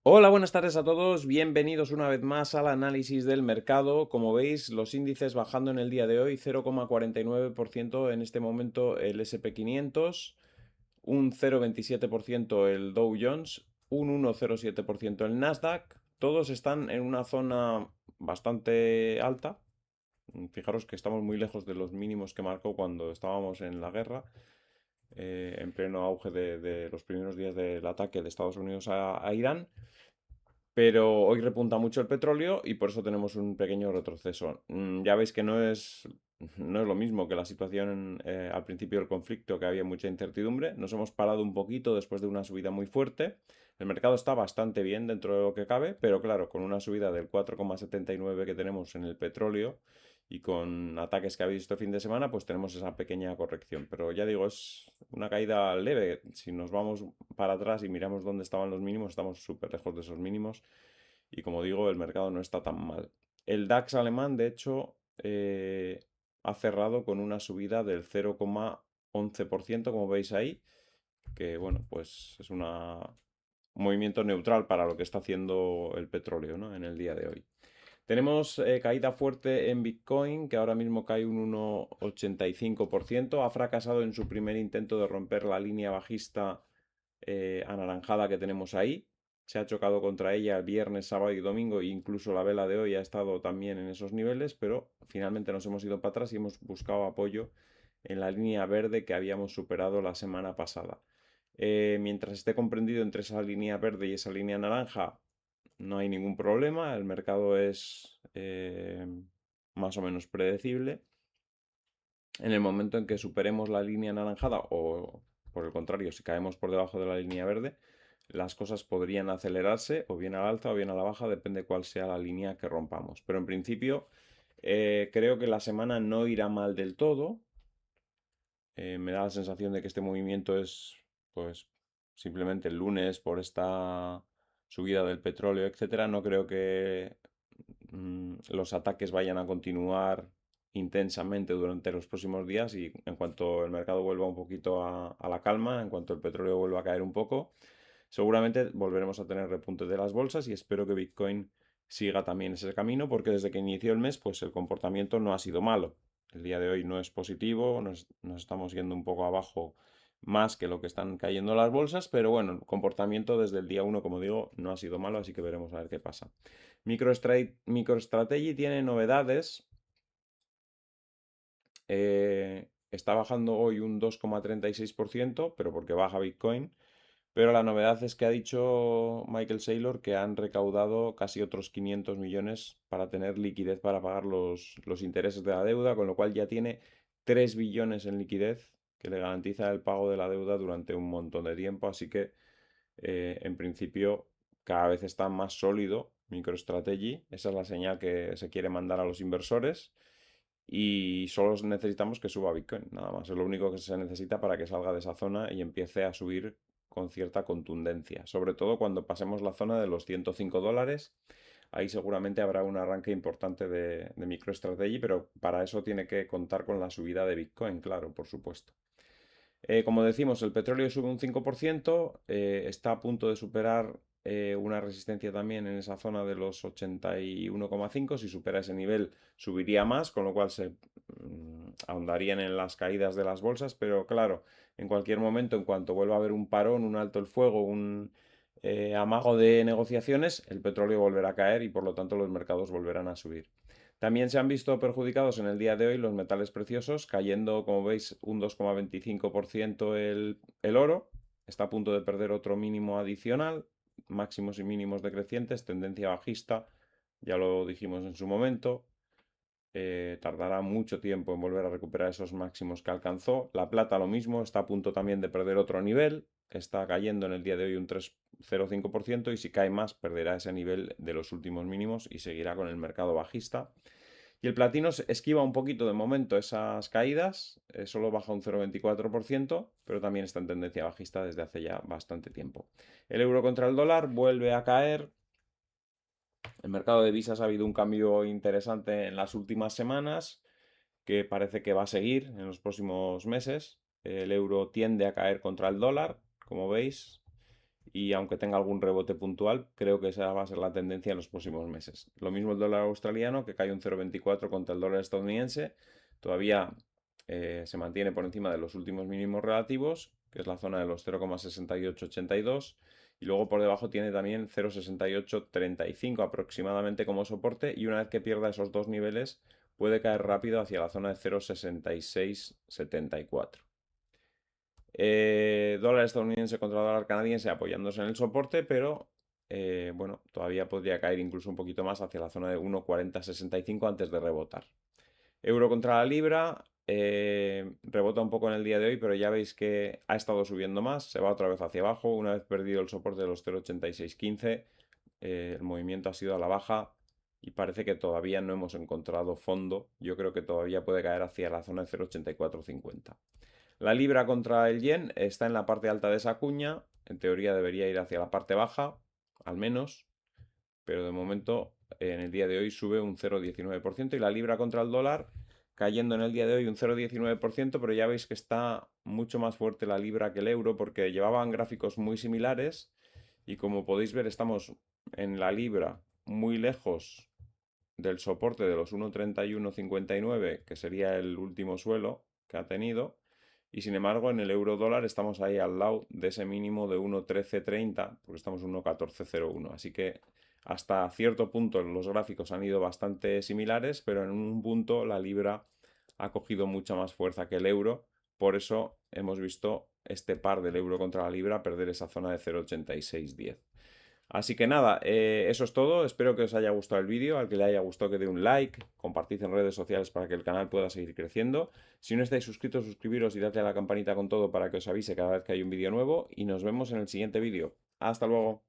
Hola, buenas tardes a todos. Bienvenidos una vez más al análisis del mercado. Como veis, los índices bajando en el día de hoy, 0,49% en este momento el SP 500, un 0,27% el Dow Jones, un 1,07% el Nasdaq. Todos están en una zona bastante alta. Fijaros que estamos muy lejos de los mínimos que marcó cuando estábamos en la guerra, en pleno auge de los primeros días del ataque de Estados Unidos a Irán. Pero hoy repunta mucho el petróleo y por eso tenemos un pequeño retroceso. Ya veis que no es lo mismo que la situación al principio del conflicto, que había mucha incertidumbre. Nos hemos parado un poquito después de una subida muy fuerte. El mercado está bastante bien dentro de lo que cabe, pero claro, con una subida del 4,79 que tenemos en el petróleo y con ataques que ha habido este fin de semana, pues tenemos esa pequeña corrección. Pero ya digo, es una caída leve. Si nos vamos para atrás y miramos dónde estaban los mínimos, estamos súper lejos de esos mínimos. Y como digo, el mercado no está tan mal. El DAX alemán, de hecho, ha cerrado con una subida del 0,11%, como veis ahí, que bueno, pues es un movimiento neutral para lo que está haciendo el petróleo, ¿no?, en el día de hoy. Tenemos caída fuerte en Bitcoin, que ahora mismo cae un 1,85%. Ha fracasado en su primer intento de romper la línea bajista anaranjada que tenemos ahí. Se ha chocado contra ella el viernes, sábado y domingo, e incluso la vela de hoy ha estado también en esos niveles, pero finalmente nos hemos ido para atrás y hemos buscado apoyo en la línea verde que habíamos superado la semana pasada. Mientras esté comprendido entre esa línea verde y esa línea naranja, no hay ningún problema, el mercado es más o menos predecible. En el momento en que superemos la línea anaranjada o, por el contrario, si caemos por debajo de la línea verde, las cosas podrían acelerarse o bien a la alza o bien a la baja, depende cuál sea la línea que rompamos. Pero en principio creo que la semana no irá mal del todo. Me da la sensación de que este movimiento es, pues, simplemente el lunes por esta subida del petróleo, etcétera. No creo que los ataques vayan a continuar intensamente durante los próximos días y en cuanto el mercado vuelva un poquito a la calma, en cuanto el petróleo vuelva a caer un poco, seguramente volveremos a tener repuntes de las bolsas y espero que Bitcoin siga también ese camino porque desde que inició el mes pues el comportamiento no ha sido malo. El día de hoy no es positivo, nos estamos yendo un poco abajo más que lo que están cayendo las bolsas, pero bueno, el comportamiento desde el día uno, como digo, no ha sido malo, así que veremos a ver qué pasa. MicroStrategy tiene novedades. Está bajando hoy un 2,36%, pero porque baja Bitcoin. Pero la novedad es que ha dicho Michael Saylor que han recaudado casi otros 500 millones para tener liquidez para pagar los intereses de la deuda, con lo cual ya tiene 3 billones en liquidez que le garantiza el pago de la deuda durante un montón de tiempo. Así que, en principio, cada vez está más sólido MicroStrategy. Esa es la señal que se quiere mandar a los inversores. Y solo necesitamos que suba Bitcoin, nada más. Es lo único que se necesita para que salga de esa zona y empiece a subir con cierta contundencia. Sobre todo cuando pasemos la zona de los 105 dólares. Ahí seguramente habrá un arranque importante de MicroStrategy, pero para eso tiene que contar con la subida de Bitcoin, claro, por supuesto. Como decimos, el petróleo sube un 5%, está a punto de superar una resistencia también en esa zona de los 81,5. Si supera ese nivel, subiría más, con lo cual se ahondarían en las caídas de las bolsas. Pero claro, en cualquier momento, en cuanto vuelva a haber un parón, un alto el fuego, un amago de negociaciones, el petróleo volverá a caer y por lo tanto los mercados volverán a subir. También se han visto perjudicados en el día de hoy los metales preciosos, cayendo, como veis, un 2,25% el oro. Está a punto de perder otro mínimo adicional, máximos y mínimos decrecientes, tendencia bajista, ya lo dijimos en su momento. Tardará mucho tiempo en volver a recuperar esos máximos que alcanzó. La plata lo mismo, está a punto también de perder otro nivel, está cayendo en el día de hoy un 3,05% y si cae más perderá ese nivel de los últimos mínimos y seguirá con el mercado bajista. Y el platino esquiva un poquito de momento esas caídas, solo baja un 0,24%, pero también está en tendencia bajista desde hace ya bastante tiempo. El euro contra el dólar vuelve a caer. El mercado de divisas ha habido un cambio interesante en las últimas semanas, que parece que va a seguir en los próximos meses. El euro tiende a caer contra el dólar, como veis, y aunque tenga algún rebote puntual, creo que esa va a ser la tendencia en los próximos meses. Lo mismo el dólar australiano, que cae un 0,24 contra el dólar estadounidense, todavía se mantiene por encima de los últimos mínimos relativos, que es la zona de los 0,6882, y luego por debajo tiene también 0,6835 aproximadamente como soporte, y una vez que pierda esos dos niveles puede caer rápido hacia la zona de 0,6674. Dólar estadounidense contra dólar canadiense apoyándose en el soporte, pero bueno, todavía podría caer incluso un poquito más hacia la zona de 1,4065 antes de rebotar. Euro contra la libra, rebota un poco en el día de hoy, pero ya veis que ha estado subiendo más, se va otra vez hacia abajo, una vez perdido el soporte de los 0,8615, el movimiento ha sido a la baja y parece que todavía no hemos encontrado fondo, yo creo que todavía puede caer hacia la zona de 0,8450. La libra contra el yen está en la parte alta de esa cuña, en teoría debería ir hacia la parte baja, al menos, pero de momento en el día de hoy sube un 0,19% y la libra contra el dólar cayendo en el día de hoy un 0,19%, pero ya veis que está mucho más fuerte la libra que el euro porque llevaban gráficos muy similares y como podéis ver estamos en la libra muy lejos del soporte de los 1,3159, que sería el último suelo que ha tenido, y sin embargo en el euro dólar estamos ahí al lado de ese mínimo de 1,1330, porque estamos en 1,1401, así que hasta cierto punto los gráficos han ido bastante similares, pero en un punto la libra ha cogido mucha más fuerza que el euro, por eso hemos visto este par del euro contra la libra perder esa zona de 0,8610. Así que nada, eso es todo. Espero que os haya gustado el vídeo. Al que le haya gustado que dé un like, compartid en redes sociales para que el canal pueda seguir creciendo. Si no estáis suscritos, suscribiros y dadle a la campanita con todo para que os avise cada vez que hay un vídeo nuevo. Y nos vemos en el siguiente vídeo. Hasta luego.